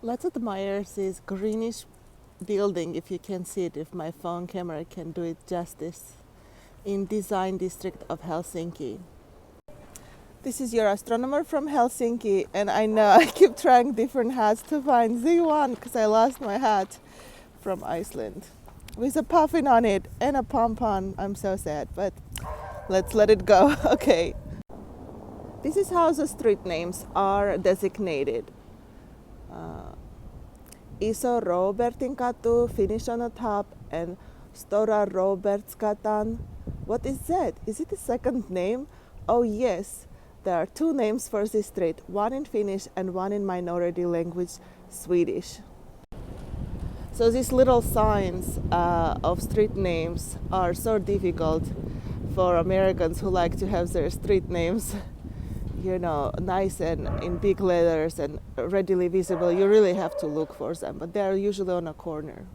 Let's admire this greenish building, if you can see it, if my phone camera can do it justice, in design district of Helsinki. This is your astronomer from Helsinki, and I know I keep trying different hats to find the one because I lost my hat from Iceland with a puffin on it and a pompon. I'm so sad, but let's let it go. Okay. This is how the street names are designated. Iso Robertin katu, finish on the top, and Stora Robertsgatan. What is that? Is it a second name? Oh yes, there are two names for this street, one in Finnish and one in minority language, Swedish. So these little signs of street names are so difficult for Americans who like to have their street names, nice and in big letters and readily visible. You really have to look for them, but they're usually on a corner.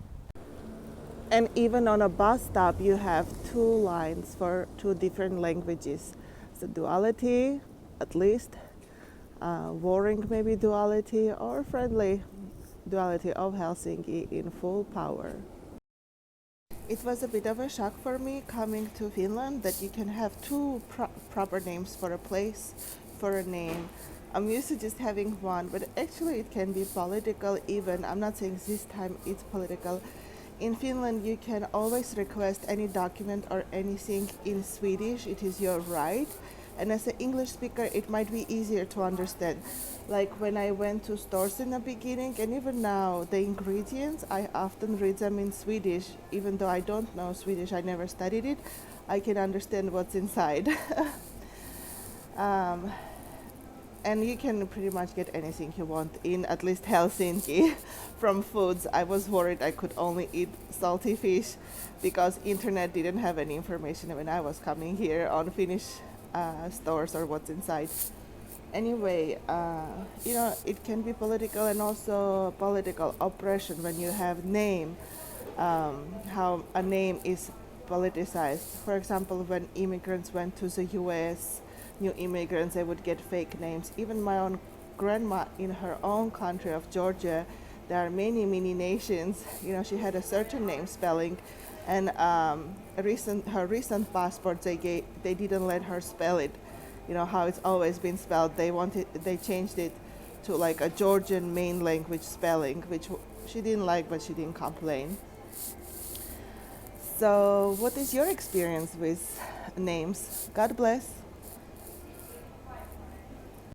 And even on a bus stop, you have two lines for two different languages. The duality, at least, warring maybe duality, or friendly duality of Helsinki in full power. It was a bit of a shock for me coming to Finland that you can have two proper names for a place, for a name. I'm used to just having one, but actually it can be political even. I'm not saying this time it's political. In Finland, you can always request any document or anything in Swedish. It is your right. And as an English speaker, it might be easier to understand. Like when I went to stores in the beginning, and even now, the ingredients, I often read them in Swedish. Even though I don't know Swedish, I never studied it, I can understand what's inside. And you can pretty much get anything you want in at least Helsinki. From foods, I was worried I could only eat salty fish because internet didn't have any information when I was coming here on Finnish stores or what's inside. Anyway, it can be political and also political oppression when you have name, how a name is politicized. For example, when immigrants went to the US, new immigrants, they would get fake names. Even my own grandma in her own country of Georgia, there are many nations. She had a certain name spelling, and her recent passport they didn't let her spell it. How it's always been spelled. They changed it to like a Georgian main language spelling, which she didn't like, but she didn't complain. So, what is your experience with names? God bless.